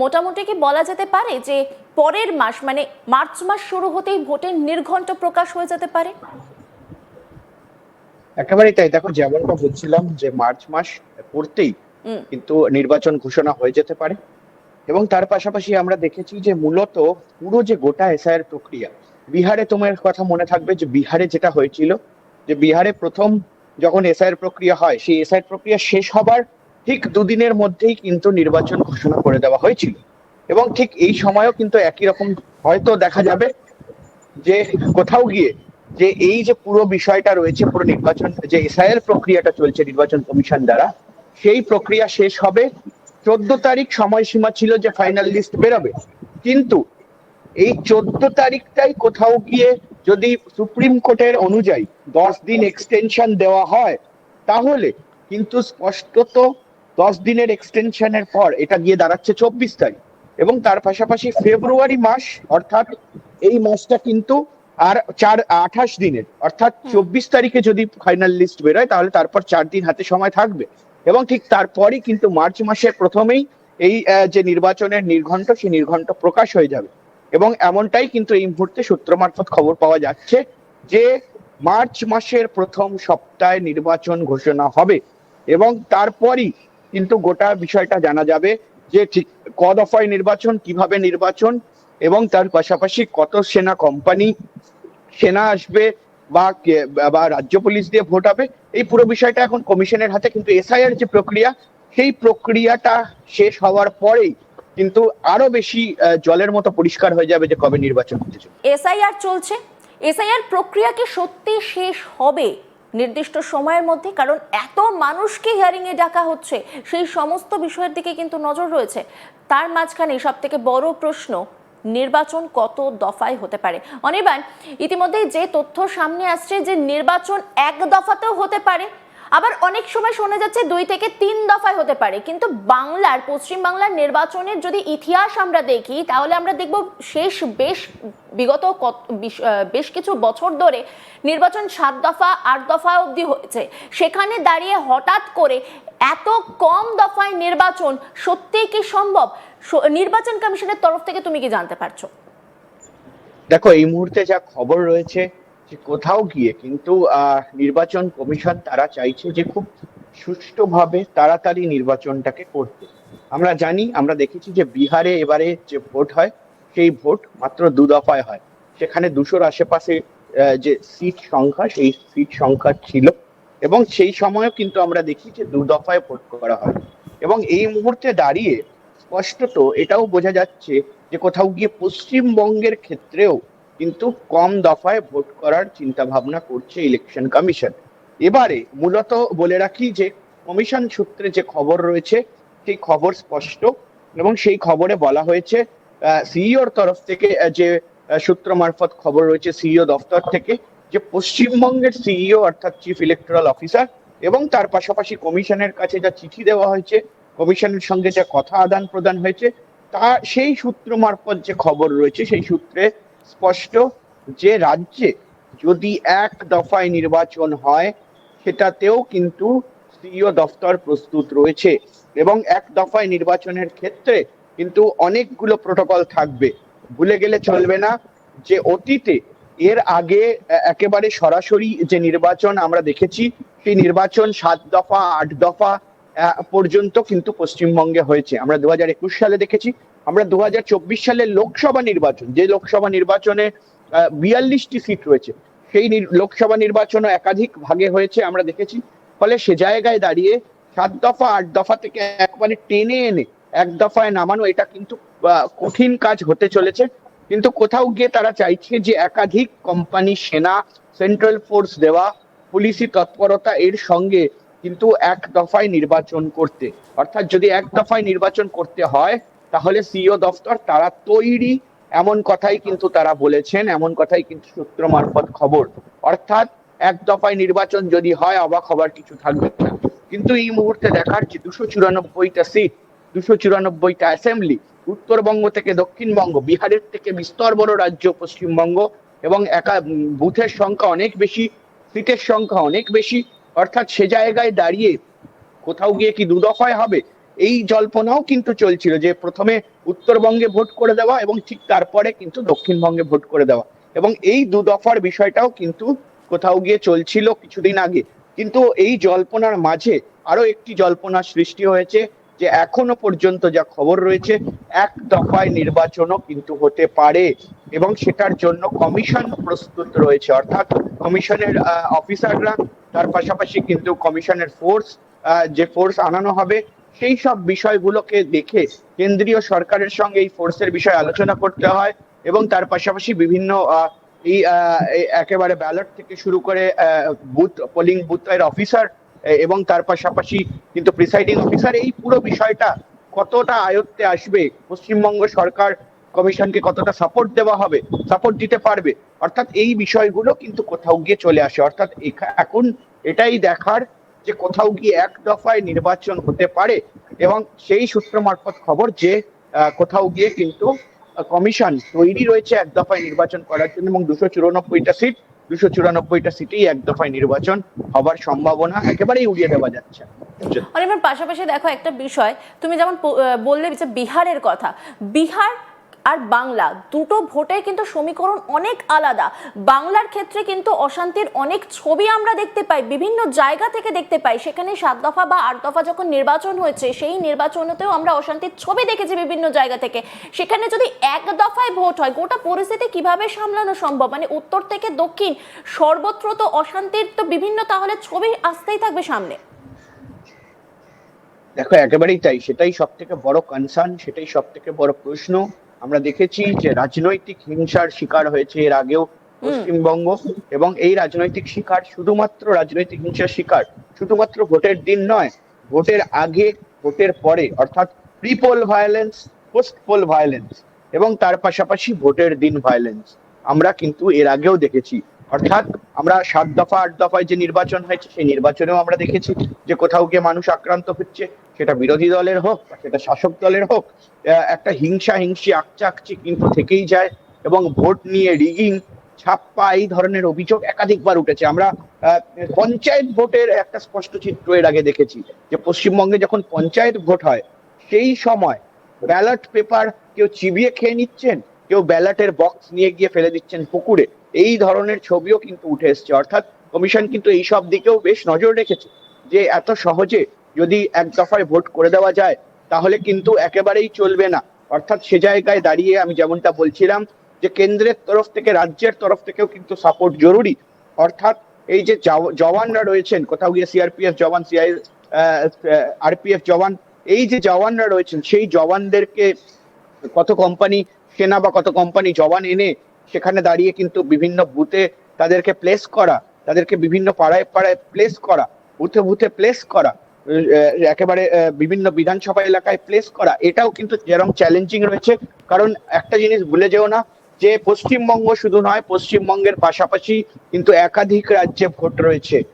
মোটামুটি কি বলা যেতে পারে যে পরের মাস মানে মার্চ মাস শুরু হতেই ভোটের নির্ঘণ্ট প্রকাশ হয়ে যেতে পারে? একেবারেই তাই। দেখো, যেমনটা বলছিলাম যে মার্চ মাস পড়তেই কিন্তু নির্বাচন ঘোষণা হয়ে যেতে পারে। এবং তার পাশাপাশি আমরা দেখেছি যে মূলত পুরো যে গোটা এসআইআর প্রক্রিয়া, বিহারে তোমার কথা মনে থাকবে যে বিহারে যেটা হয়েছিল, যে বিহারে প্রথম যখন এসআইআর প্রক্রিয়া হয়, সেই এসআইআর প্রক্রিয়া শেষ হবার ঠিক দুদিনের মধ্যেই কিন্তু নির্বাচন ঘোষণা করে দেওয়া হয়েছিল। এবং ঠিক এই সময়ও কিন্তু একই রকম হয়তো দেখা যাবে যে কোথাও গিয়ে যে এই যে পুরো বিষয়টা রয়েছে, পুরো নির্বাচন যে এসআইআর প্রক্রিয়াটা চলছে নির্বাচন কমিশন দ্বারা, সেই প্রক্রিয়া শেষ হবে 14 তারিখ সময়সীমা ছিল যে ফাইনাল লিস্ট বেরোবে। কিন্তু এই 14 তারিখটাই কোথাও গিয়ে যদি সুপ্রিম কোর্টের অনুযায়ী 10 দিন এক্সটেনশন দেওয়া হয়, তাহলে কিন্তু স্পষ্টত 10 দিনের এক্সটেনশনের পর এটা গিয়ে দাঁড়াচ্ছে 24 তারিখ। এবং তার পাশাপাশি ফেব্রুয়ারি মাস, অর্থাৎ এই মাসটা কিন্তু আর 28 দিনের, অর্থাৎ 24 তারিখে যদি ফাইনাল লিস্ট বেরোয় তাহলে তারপর 4 দিন হাতে সময় থাকবে। এবং ঠিক তারপরই কিন্তু মার্চ মাসের প্রথমেই এই যে নির্বাচনের নির্ঘণ্ট, সেই নির্ঘণ্ট প্রকাশ হয়ে যাবে। এবং এমনটাই কিন্তু এই মুহূর্তে সূত্র মারফত খবর পাওয়া যাচ্ছে যে মার্চ মাসের প্রথম সপ্তাহে নির্বাচন ঘোষণা হবে। এবং তারপরই কিন্তু গোটা বিষয়টা জানা যাবে যে ঠিক ক দফায় নির্বাচন, কিভাবে নির্বাচন, এবং তার পাশাপাশি কত সেনা কোম্পানি সেনা আসবে বা রাজ্য পুলিশ দিয়ে ভোট হবে। এই পুরো বিষয়টা এখন কমিশনের হাতে। কিন্তু এসআইআর যে প্রক্রিয়া, সেই প্রক্রিয়াটা শেষ হওয়ার পরেই কিন্তু আরো বেশি জলের মতো পরিষ্কার হয়ে যাবে যে কবে নির্বাচন হতে চলেছে। এসআইআর চলছে, এসআইআর প্রক্রিয়া কি সত্যি শেষ হবে নির্দিষ্ট সময়ের মধ্যে? কারণ এত মানুষকে হিয়ারিং এ ডাকা হচ্ছে, সেই সমস্ত বিষয়ের দিকে কিন্তু নজর রয়েছে। তার মাঝখানে সব থেকে বড় প্রশ্ন, নির্বাচন কত দফায় হতে পারে? অনির্বাণ, ইতিমধ্যেই যে তথ্য সামনে আসছে যে নির্বাচন এক দফাতেও হতে পারে, আবার অনেক সময় শোনা যাচ্ছে 2 থেকে 3 দফায় হতে পারে। কিন্তু পশ্চিম বাংলার নির্বাচনের যদি ইতিহাস আমরা দেখি, তাহলে আমরা দেখব বিগত বেশ কিছু বছর ধরে নির্বাচন 7 দফা 8 দফা অবধি হয়েছে। সেখানে দাঁড়িয়ে হঠাৎ করে এত কম দফায় নির্বাচন সত্যিই কি সম্ভব? নির্বাচন কমিশনের তরফ থেকে তুমি কি জানতে পারছো? দেখো, এই মুহূর্তে যা খবর রয়েছে যে কোথাও গিয়ে কিন্তু নির্বাচন কমিশন তারা চাইছে যে খুব সুষ্ঠুভাবে তাড়াতাড়ি নির্বাচনটাকে করতে। আমরা জানি, আমরা দেখেছি যে বিহারে এবারে যে ভোট হয়, সেই ভোট মাত্র 2 দফায় হয়। সেখানে 200-র আশেপাশে যে সিট সংখ্যা, সেই সিট সংখ্যা ছিল। এবং সেই সময়ও কিন্তু আমরা দেখি যে 2 দফায় ভোট করা হয়। এবং এই মুহূর্তে দাঁড়িয়ে স্পষ্টত এটাও বোঝা যাচ্ছে যে কোথাও গিয়ে পশ্চিমবঙ্গের ক্ষেত্রেও কিন্তু কম দফায় ভোট করার চিন্তা ভাবনা করছে ইলেকশন কমিশন। এবারে মূলত বলে রাখি যে কমিশন সূত্রে যে খবর রয়েছে, সেই খবর স্পষ্ট। এবং সেই খবরে বলা হয়েছে সিইওর তরফ থেকে, যে সূত্র মারফত খবর রয়েছে সিইও দফতর থেকে, যে পশ্চিমবঙ্গের সিইও অর্থাৎ চিফ ইলেকটোরাল অফিসার এবং তার পাশাপাশি কমিশনের কাছে যা চিঠি দেওয়া হয়েছে, কমিশনের সঙ্গে যে কথা আদান প্রদান হয়েছে, তা সেই সূত্র মারফত যে খবর রয়েছে, সেই সূত্রে স্পষ্ট যে রাজ্যে যদি এক দফায় নির্বাচন হয়, সেটাতেও কিন্তু সিইও দফতর প্রস্তুত রয়েছে। এবং এক দফায় নির্বাচনের ক্ষেত্রে কিন্তু অনেকগুলো প্রোটোকল থাকবে। ভুলে গেলে চলবে না যে অতীতে এর আগে একেবারে সরাসরি যে নির্বাচন আমরা দেখেছি, সেই নির্বাচন 7 দফা 8 দফা পর্যন্ত কিন্তু পশ্চিমবঙ্গে হয়েছে। আমরা 2021 সালে দেখেছি। আমরা 2024 সালের লোকসভা নির্বাচন, যে লোকসভা নির্বাচনে 42টি সিট রয়েছে, সেই লোকসভা নির্বাচনও একাধিক ভাগে হয়েছে আমরা দেখেছি। ফলে সে জায়গায় দাঁড়িয়ে 7 দফা 8 দফা থেকে একবারে টেনে এনে এক দফায় নামানো, এটা কিন্তু কঠিন কাজ হতে চলেছে। কিন্তু কোথাও গিয়ে তারা চাইছে যে একাধিক কোম্পানি, সেনা, সেন্ট্রাল ফোর্স দেওয়া, পুলিশি তৎপরতা এর সঙ্গে কিন্তু এক দফায় নির্বাচন করতে। অর্থাৎ যদি এক দফায় নির্বাচন করতে হয়, তাহলে সিইও দফতর তারা তৈরি, এমন কথাই কিন্তু তারা বলেছেন, এমন কথাই কিন্তু সূত্র মারফত খবর। অর্থাৎ এক দফায় নির্বাচন যদি হয়, অবাক হবার কিছু থাকবে না। কিন্তু এই মুহূর্তে দেখার যে 294টা সিট, 294টা অ্যাসেম্বলি, উত্তরবঙ্গ থেকে দক্ষিণবঙ্গ, বিহারের থেকে বিস্তর বড় রাজ্য পশ্চিমবঙ্গ, এবং বুথের সংখ্যা অনেক বেশি, সিটের সংখ্যা অনেক বেশি। অর্থাৎ সে জায়গায় দাঁড়িয়ে কোথাও গিয়ে কি 2 দফায় হবে, এই জল্পনাও কিন্তু চলছিল যে প্রথমে উত্তরবঙ্গে ভোট করে দেওয়া এবং ঠিক তারপরে কিন্তু দক্ষিণবঙ্গে ভোট করে দেওয়া, এবং এই দু দফার বিষয়টাও কিন্তু কোথাও গিয়ে চলছিল কিছুদিন আগে। কিন্তু এই জল্পনার মাঝে আরো একটি জল্পনার সৃষ্টি হয়েছে যে এখনো পর্যন্ত যা খবর রয়েছে এক দফায় নির্বাচনও কিন্তু হতে পারে, এবং সেটার জন্য কমিশন প্রস্তুত রয়েছে, অর্থাৎ কমিশনের অফিসাররা, তার পাশাপাশি কিন্তু কমিশনের ফোর্স, যে ফোর্স আনানো হবে সেই সব বিষয়গুলোকে দেখে কেন্দ্রীয় সরকারের সঙ্গে এই ফোর্সের বিষয়ে আলোচনা করতে হয়, এবং তার পাশাপাশি বিভিন্ন এই একেবারে ব্যালট থেকে শুরু করে বুথ পোলিং বুথের অফিসার এবং তার পাশাপাশি কিন্তু প্রিসাইডিং অফিসার, এই পুরো বিষয়টা কতটা আয়ত্তে আসবে, পশ্চিমবঙ্গ সরকার কমিশনকে কতটা সাপোর্ট দিতে পারবে, অর্থাৎ এই বিষয়গুলো কিন্তু কোথাও গিয়ে চলে আসে। অর্থাৎ এখন এটাই দেখার যে কোথাও গিয়ে এক দফায় নির্বাচন হতে পারে, এবং সেই সূত্র মারফত খবর যে কোথাও গিয়ে কিন্তু কমিশন তৈরি রয়েছে এক দফায় নির্বাচন করার জন্য, এবং 294টা সিটেই এক দফায় নির্বাচন হবার সম্ভাবনা একেবারেই উড়িয়ে দেওয়া যাচ্ছে। অনির্বাণ, পাশাপাশি দেখো একটা বিষয়, তুমি যেমন বললে যে বিহারের কথা, বিহার আর বাংলা দুটো ভোটের কিন্তু সমীকরণ অনেক আলাদা। বাংলার ক্ষেত্রে কিন্তু অশান্তির অনেক ছবি আমরা দেখতে পাই, বিভিন্ন জায়গা থেকে দেখতে পাই। সেখানে 7 দফা বা 8 দফা যখন নির্বাচন হয়েছে, সেই নির্বাচনেতেও আমরা অশান্তির ছবি দেখেছি বিভিন্ন জায়গা থেকে। সেখানে যদি এক দফায় ভোট হয়, গোটা পরিস্থিতি কিভাবে সামলানো সম্ভব? মানে উত্তর থেকে দক্ষিণ সর্বত্র তো অশান্তির তো বিভিন্ন তাহলে ছবি আসতেই থাকবে সামনে। দেখো একেবারেই তাই, সেটাই সব থেকে বড় কনসার্ন, সেটাই সব থেকে বড় প্রশ্ন। আমরা দেখেছি যে রাজনৈতিক হিংসার শিকার হয়েছে এর আগেও পশ্চিমবঙ্গ, এবং এই রাজনৈতিক শিকার শুধুমাত্র রাজনৈতিক হিংসার শিকার শুধুমাত্র ভোটের দিন নয়, ভোটের আগে, ভোটের পরে, অর্থাৎ pre pole violence, post pole violence, এবং তার পাশাপাশি ভোটের দিন ভায়োলেন্স আমরা কিন্তু এর আগেও দেখেছি। অর্থাৎ আমরা 7 দফা 8 দফায় যে নির্বাচন হয়েছে সেই নির্বাচনেও আমরা দেখেছি যে কোথাও গিয়ে মানুষ আক্রান্ত হচ্ছে, সেটা বিরোধী দলের হোক বা সেটা শাসক দলের হোক, একটা হিংসি আকচাকচি কিন্তু থেকেই যায়, এবং ভোট নিয়ে রিগিং, ছাপ্পা, এই ধরনের অভিযোগ একাধিকবার উঠেছে। আমরা পঞ্চায়েত ভোটের একটা স্পষ্ট চিত্র এর আগে দেখেছি যে পশ্চিমবঙ্গে যখন পঞ্চায়েত ভোট হয় সেই সময় ব্যালট পেপার কেউ চিবিয়ে খেয়ে নিচ্ছেন, কেউ ব্যালটের বক্স নিয়ে গিয়ে ফেলে দিচ্ছেন পুকুরে, এই ধরনের ছবিও কিন্তু উঠে এসছে। অর্থাৎ কমিশন কিন্তু এই সব দিকেও বেশ নজর রেখেছে যে এত সহজে যদি এক দফায় ভোট করে দেওয়া যায় তাহলে কিন্তু একেবারেই চলবে না। অর্থাৎ সে জায়গায় দাঁড়িয়ে আমি যেমনটা বলছিলাম যে কেন্দ্রের তরফ থেকে, রাজ্যের তরফ থেকেও কিন্তু সাপোর্ট জরুরি। অর্থাৎ এই যে জওয়ানরা রয়েছেন, কোথাও গিয়ে সিআরপিএফ জওয়ান, আরপিএফ জওয়ান, এই যে জওয়ানরা রয়েছেন সেই জওয়ানদেরকে কত কোম্পানি সেনা বা কত কোম্পানি জওয়ান এনে সেখানে দাঁড়িয়ে কিন্তু বিভিন্ন বুথে তাদেরকে প্লেস করা, তাদেরকে বিভিন্ন পাড়ায় পাড়ায় প্লেস করা, বুথে বুথে প্লেস করা, একেবারে বিভিন্ন বিধানসভা এলাকায় প্লেস করা, এটাও কিন্তু যেরকম চ্যালেঞ্জিং রয়েছে। কারণ একটা জিনিস ভুলে যেও না যে পশ্চিমবঙ্গ শুধু নয়, পশ্চিমবঙ্গের পাশাপাশি কিন্তু একাধিক রাজ্যে ভোট রয়েছে।